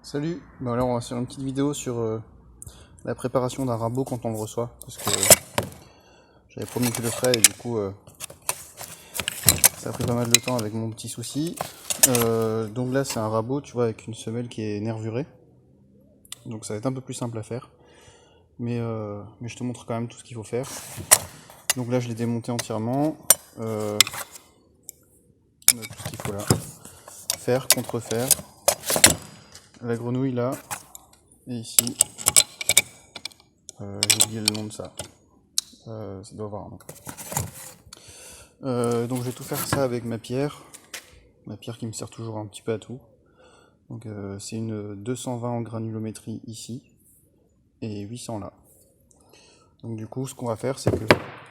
Salut, bon alors on va faire une petite vidéo sur la préparation d'un rabot quand on le reçoit, parce que j'avais promis que je le ferais et du coup ça a pris pas mal de temps avec mon petit souci. Donc là c'est un rabot, tu vois, avec une semelle qui est nervurée, donc ça va être un peu plus simple à faire, mais je te montre quand même tout ce qu'il faut faire. Donc là je l'ai démonté entièrement, on a tout ce qu'il faut là, fer, contrefer, la grenouille là, et ici, j'ai oublié le nom de ça. Ça doit avoir un nom. Donc je vais tout faire ça avec ma pierre qui me sert toujours un petit peu à tout. Donc c'est une 220 en granulométrie ici et 800 là. Donc du coup ce qu'on va faire c'est que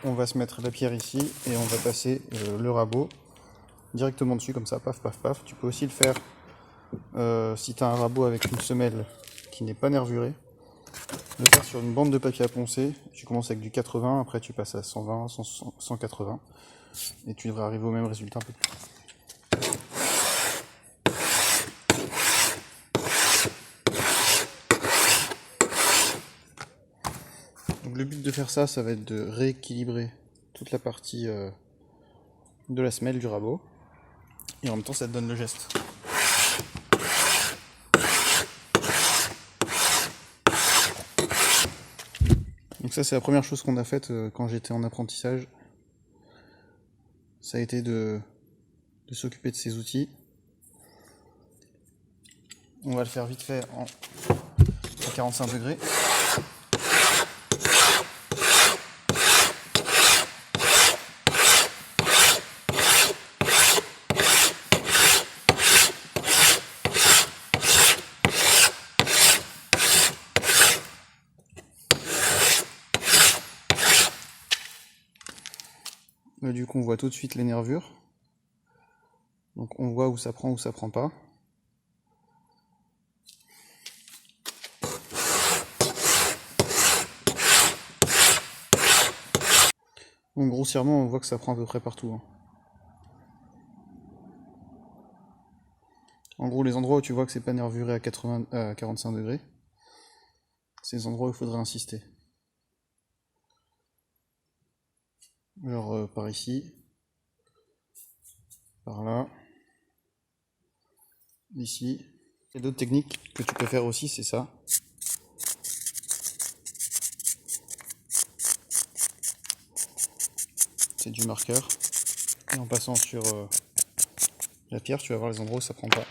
on va se mettre la pierre ici et on va passer le rabot directement dessus comme ça, paf paf paf. Tu peux aussi le faire si tu as un rabot avec une semelle qui n'est pas nervurée, le faire sur une bande de papier à poncer. Tu commences avec du 80, après tu passes à 120, 180 et tu devrais arriver au même résultat un peu plus. Donc le but de faire ça, ça va être de rééquilibrer toute la partie de la semelle du rabot, et en même temps ça te donne le geste. Donc ça c'est la première chose qu'on a faite quand j'étais en apprentissage. Ça a été de s'occuper de ces outils. On va le faire vite fait à 45 degrés. Là, du coup on voit tout de suite les nervures. Donc on voit où ça prend pas. Donc grossièrement on voit que ça prend à peu près partout. En gros les endroits où tu vois que c'est pas nervuré à 45 degrés, c'est les endroits où il faudrait insister. Genre par ici, par là, ici. Et d'autres techniques que tu peux faire aussi, c'est ça. C'est du marqueur. Et en passant sur la pierre, tu vas voir les endroits où ça prend pas.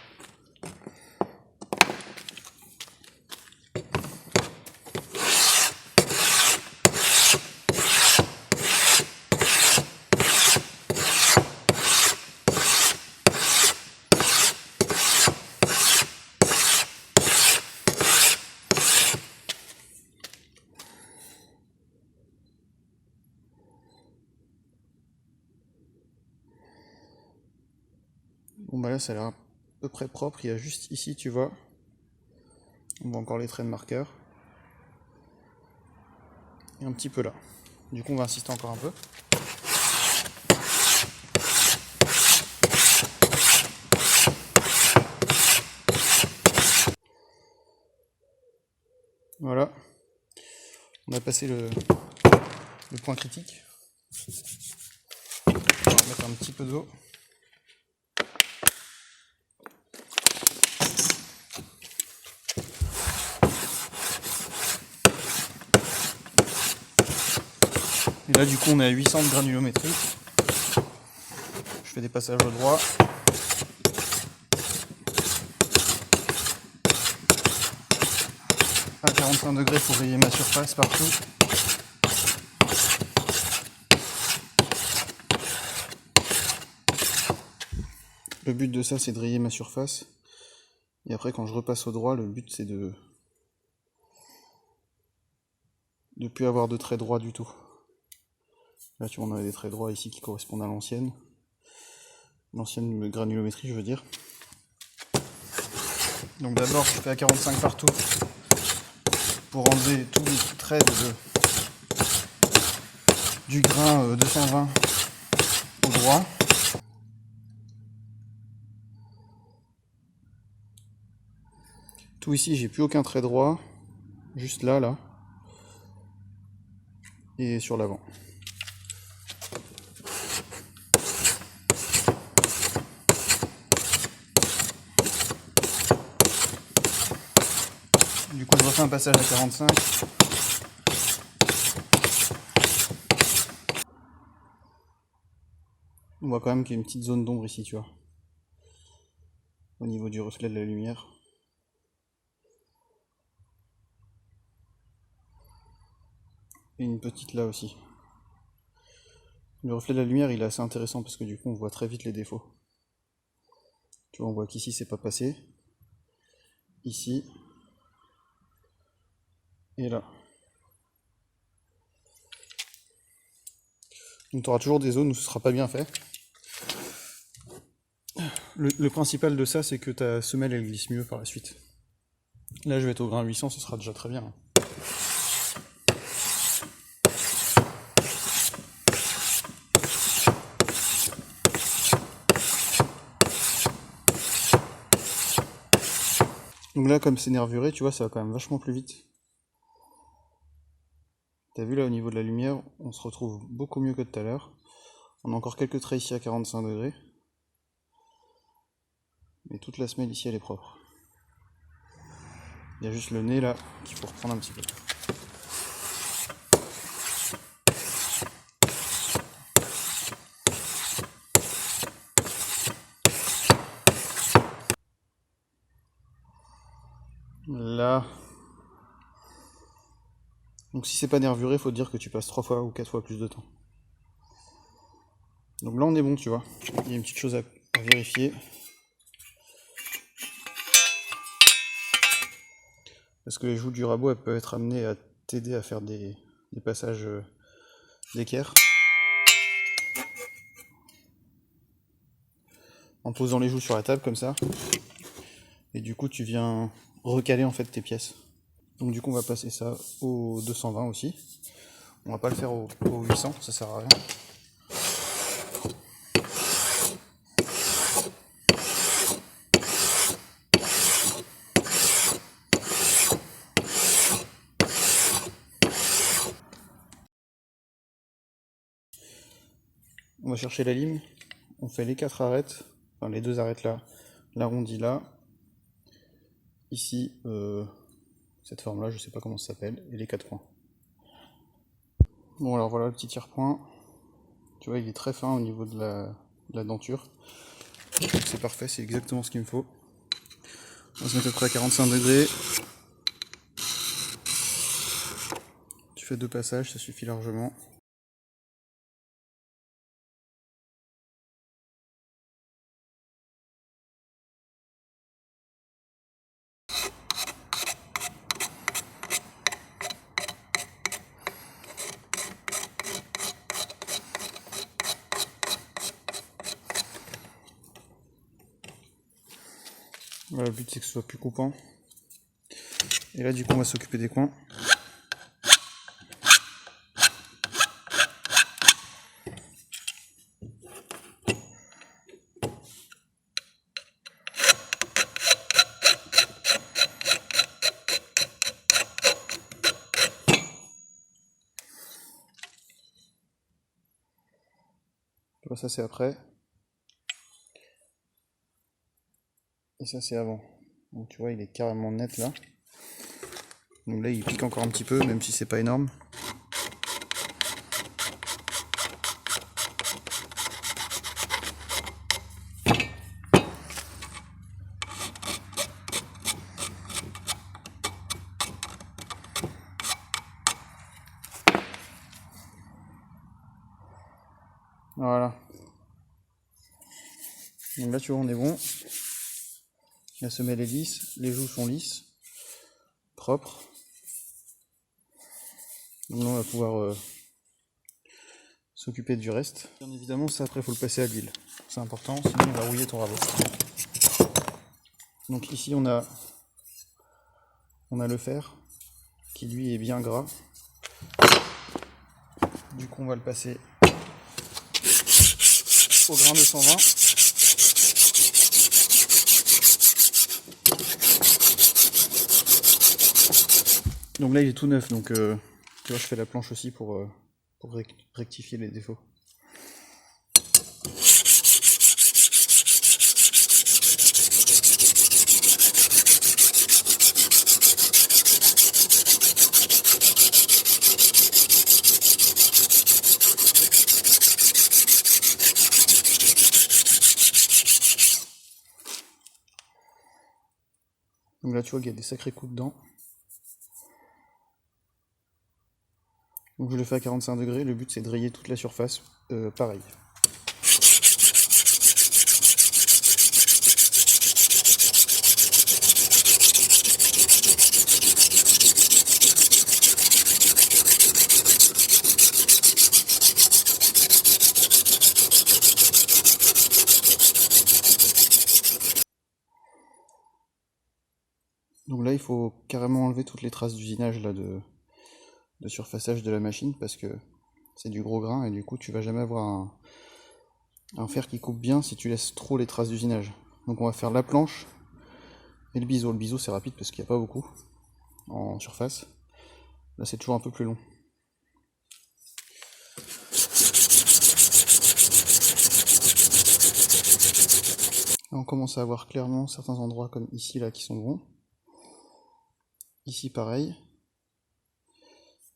Bon bah là ça a l'air à peu près propre, il y a juste ici tu vois, on voit encore les traits de marqueur. Et un petit peu là. Du coup on va insister encore un peu. Voilà. On a passé le point critique. On va mettre un petit peu d'eau. Et là du coup on est à 800 de granulométrie. Je fais des passages au droit. À 45 degrés pour rayer ma surface partout. Le but de ça c'est de rayer ma surface. Et après quand je repasse au droit, le but c'est de plus avoir de traits droits du tout. Là tu vois on a des traits droits ici qui correspondent à l'ancienne granulométrie je veux dire. Donc d'abord je fais à 45 partout pour enlever tous les traits du grain 220 au droit. Tout ici, j'ai plus aucun trait droit. Juste là. Et sur l'avant. Du coup, je refais un passage à 45. On voit quand même qu'il y a une petite zone d'ombre ici, tu vois. Au niveau du reflet de la lumière. Et une petite là aussi. Le reflet de la lumière, il est assez intéressant parce que du coup, on voit très vite les défauts. Tu vois, on voit qu'ici, c'est pas passé. Ici. Et là. Donc tu auras toujours des zones où ce sera pas bien fait. Le principal de ça, c'est que ta semelle, elle glisse mieux par la suite. Là, je vais être au grain 800, ce sera déjà très bien. Donc là, comme c'est nervuré, tu vois, ça va quand même vachement plus vite. T'as vu là, au niveau de la lumière, on se retrouve beaucoup mieux que tout à l'heure. On a encore quelques traits ici à 45 degrés. Mais toute la semelle ici, elle est propre. Il y a juste le nez là qu'il faut reprendre un petit peu. Là. Donc si c'est pas nervuré, faut dire que tu passes 3 fois ou 4 fois plus de temps. Donc là on est bon, tu vois. Il y a une petite chose à vérifier. Parce que les joues du rabot, elles peuvent être amenées à t'aider à faire des passages d'équerre. En posant les joues sur la table comme ça. Et du coup tu viens recaler en fait tes pièces. Donc du coup on va passer ça au 220 aussi. On va pas le faire au 800, ça sert à rien. On va chercher la lime. On fait les 4 arêtes, enfin les 2 arêtes là, l'arrondi là. Ici, cette forme là, je sais pas comment ça s'appelle, et les 4 points. Bon alors voilà le petit tire-point. Tu vois, il est très fin au niveau de la denture. C'est parfait, c'est exactement ce qu'il me faut. On va se mettre à peu près à 45 degrés. Tu fais 2 passages, ça suffit largement. Voilà, le but c'est que ce soit plus coupant. Et là du coup on va s'occuper des coins. Tu vois, ça c'est après. Et ça c'est avant. Donc tu vois, il est carrément net là. Donc là il pique encore un petit peu, même si c'est pas énorme. Voilà. Donc là tu vois on est bon. La semelle est lisse, les joues sont lisses, propres. Donc là on va pouvoir s'occuper du reste. Bien évidemment ça après il faut le passer à l'huile. C'est important, sinon on va rouiller ton rabot. Donc ici on a le fer qui lui est bien gras. Du coup on va le passer au grain de 120. Donc là il est tout neuf, donc tu vois, je fais la planche aussi pour rectifier les défauts. Donc là tu vois qu'il y a des sacrés coups dedans. Donc je le fais à 45 degrés, le but c'est de rayer toute la surface, pareil. Donc là il faut carrément enlever toutes les traces d'usinage là de surfaçage de la machine parce que c'est du gros grain et du coup tu vas jamais avoir un fer qui coupe bien si tu laisses trop les traces d'usinage. Donc on va faire la planche et le biseau. Le biseau c'est rapide parce qu'il n'y a pas beaucoup en surface. Là c'est toujours un peu plus long. Là, on commence à avoir clairement certains endroits comme ici là qui sont bons. Ici pareil.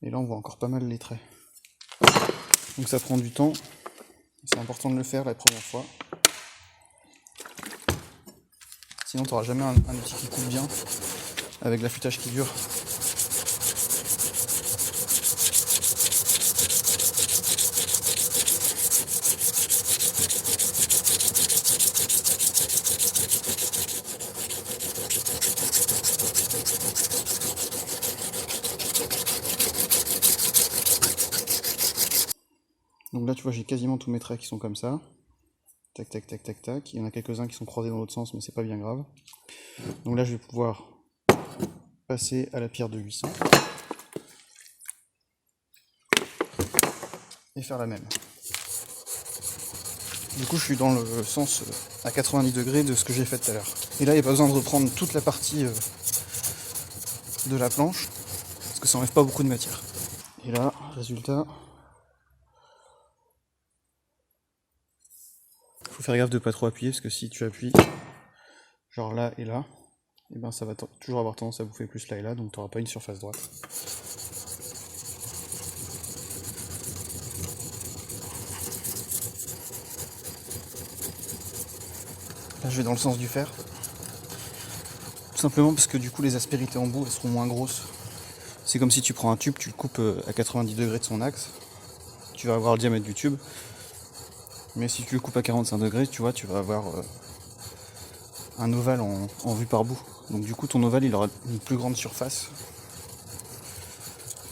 Et là on voit encore pas mal les traits. Donc ça prend du temps. C'est important de le faire la première fois. Sinon tu n'auras jamais un outil qui coupe bien avec l'affûtage qui dure. Donc là tu vois j'ai quasiment tous mes traits qui sont comme ça. Tac tac tac tac tac. Il y en a quelques-uns qui sont croisés dans l'autre sens mais c'est pas bien grave. Donc là je vais pouvoir passer à la pierre de 800 et faire la même. Du coup je suis dans le sens à 90 degrés de ce que j'ai fait tout à l'heure. Et là il n'y a pas besoin de reprendre toute la partie de la planche parce que ça enlève pas beaucoup de matière. Et là, résultat, faut faire gaffe de pas trop appuyer parce que si tu appuies genre là et là, et ben ça va toujours avoir tendance à bouffer plus là et là, donc tu n'auras pas une surface droite. Là je vais dans le sens du fer. Tout simplement parce que du coup les aspérités en bout elles seront moins grosses. C'est comme si tu prends un tube, tu le coupes à 90 degrés de son axe, tu vas avoir le diamètre du tube. Mais si tu le coupes à 45 degrés, tu vois, tu vas avoir un ovale en vue par bout. Donc du coup ton ovale il aura une plus grande surface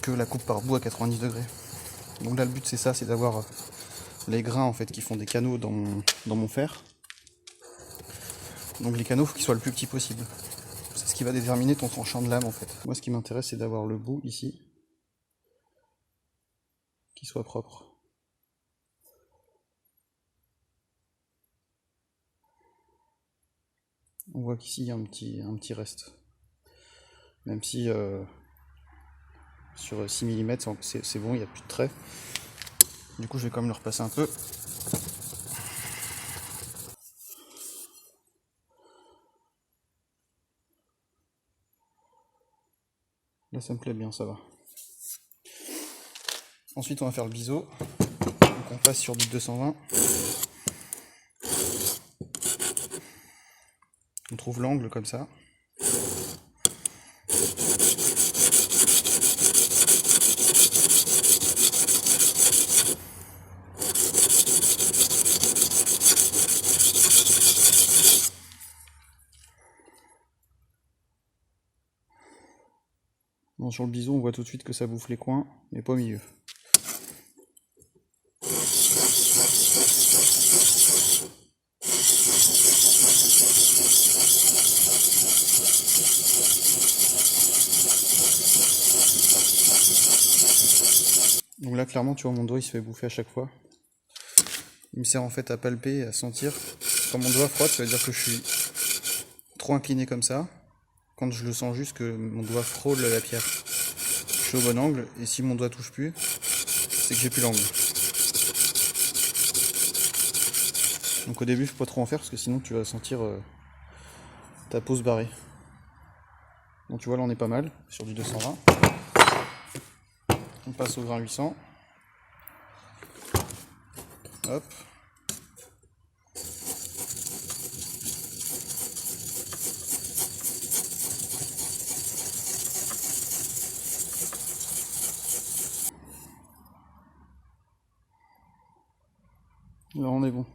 que la coupe par bout à 90 degrés. Donc là le but c'est ça, c'est d'avoir les grains en fait qui font des canaux dans mon fer. Donc les canaux, il faut qu'ils soient le plus petit possible. C'est ce qui va déterminer ton tranchant de lame en fait. Moi ce qui m'intéresse c'est d'avoir le bout ici qui soit propre. On voit qu'ici il y a un petit reste. Même si sur 6 mm c'est bon, il n'y a plus de traits. Du coup je vais quand même le repasser un peu. Là ça me plaît bien, ça va. Ensuite on va faire le biseau. Donc on passe sur du 220. On trouve l'angle comme ça. Bon, sur le biseau on voit tout de suite que ça bouffe les coins, mais pas au milieu. Donc là clairement tu vois mon doigt il se fait bouffer à chaque fois. Il me sert en fait à palper et à sentir. Quand mon doigt frotte ça veut dire que je suis trop incliné comme ça. Quand je le sens juste que mon doigt frôle la pierre. suis au bon angle, et si mon doigt touche plus, c'est que j'ai plus l'angle. Donc au début, faut pas trop en faire parce que sinon tu vas sentir ta peau se barrer. Donc tu vois, là on est pas mal sur du 220. On passe au grain 800. Hop. Là on est bon.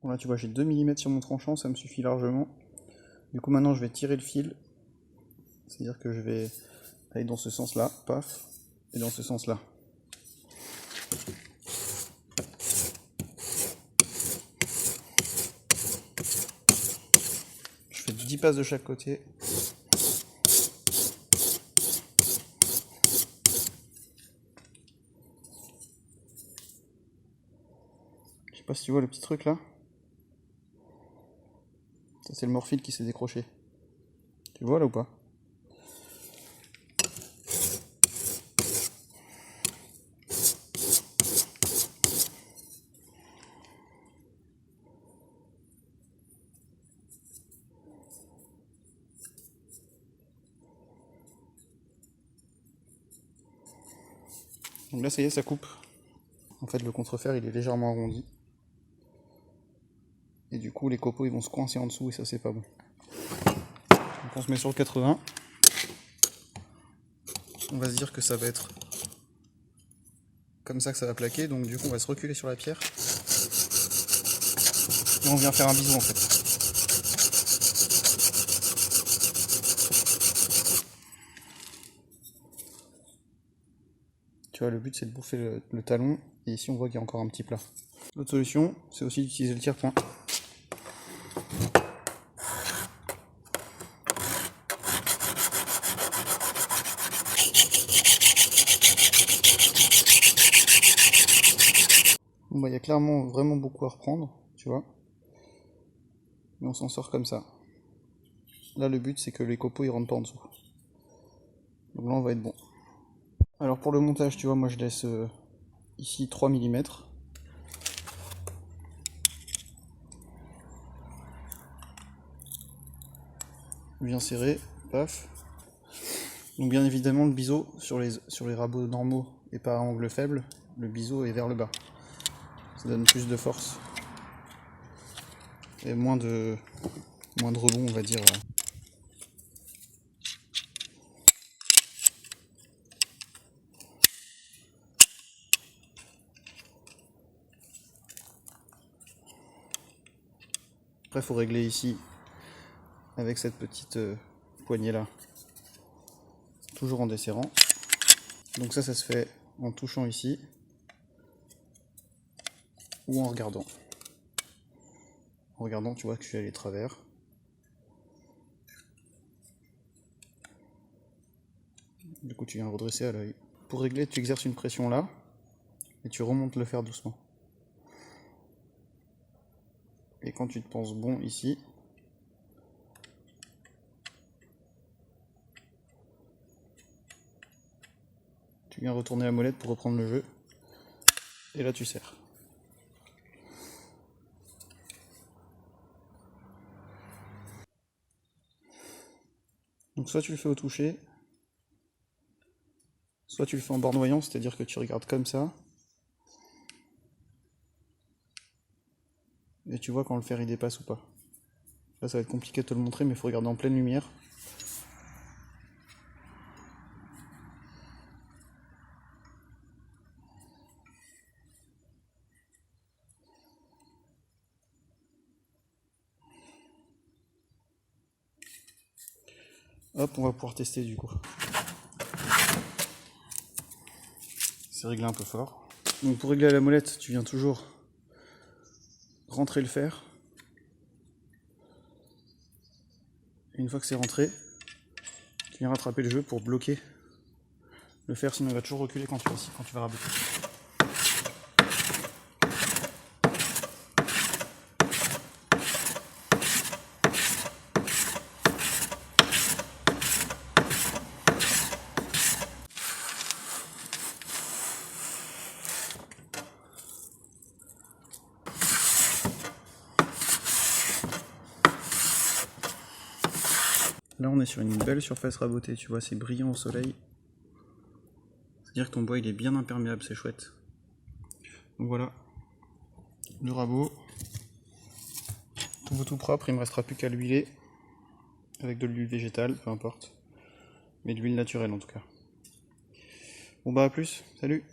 Bon, là tu vois, j'ai 2 mm sur mon tranchant, ça me suffit largement. Du coup maintenant je vais tirer le fil. C'est-à-dire que je vais aller dans ce sens-là, paf, et dans ce sens-là. Je fais 10 passes de chaque côté. Je sais pas si tu vois le petit truc là. Ça c'est le morphile qui s'est décroché. Tu vois là ou pas? Donc là ça y est, ça coupe. En fait le contrefer il est légèrement arrondi. Et du coup les copeaux ils vont se coincer en dessous et ça c'est pas bon. Donc on se met sur le 80. On va se dire que ça va être comme ça que ça va plaquer. Donc du coup on va se reculer sur la pierre. Et on vient faire un bisou en fait. Tu vois, le but c'est de bouffer le talon, et ici on voit qu'il y a encore un petit plat. L'autre solution, c'est aussi d'utiliser le tire-point. Bon bah il y a clairement vraiment beaucoup à reprendre, tu vois. Mais on s'en sort comme ça. Là le but c'est que les copeaux ils rentrent pas en dessous. Donc là on va être bon. Alors pour le montage, tu vois, moi je laisse ici 3 mm. Bien serré, paf. Donc bien évidemment le biseau sur les rabots normaux et pas à angle faible, le biseau est vers le bas. Ça donne plus de force. Et moins de rebond on va dire. Après il faut régler ici avec cette petite poignée là. Toujours en desserrant. Donc ça se fait en touchant ici ou en regardant. En regardant, tu vois que je suis allé travers. Du coup, tu viens redresser à l'œil. Pour régler, tu exerces une pression là et tu remontes le fer doucement. Et quand tu te penses bon ici, tu viens retourner la molette pour reprendre le jeu. Et là, tu serres. Donc soit tu le fais au toucher, soit tu le fais en bordoyant, c'est-à-dire que tu regardes comme ça. Et tu vois quand le fer il dépasse ou pas. Là ça va être compliqué de te le montrer, mais il faut regarder en pleine lumière. Hop, on va pouvoir tester du coup. C'est réglé un peu fort. Donc pour régler à la molette, tu viens toujours rentrer le fer. Et une fois que c'est rentré, tu viens rattraper le jeu pour bloquer le fer, sinon il va toujours reculer quand tu vas raboter. Là on est sur une belle surface rabotée, tu vois, c'est brillant au soleil. C'est-à-dire que ton bois il est bien imperméable, c'est chouette. Donc voilà, le rabot. Tout beau tout propre, il me restera plus qu'à l'huiler. Avec de l'huile végétale, peu importe. Mais de l'huile naturelle en tout cas. Bon bah à plus, salut!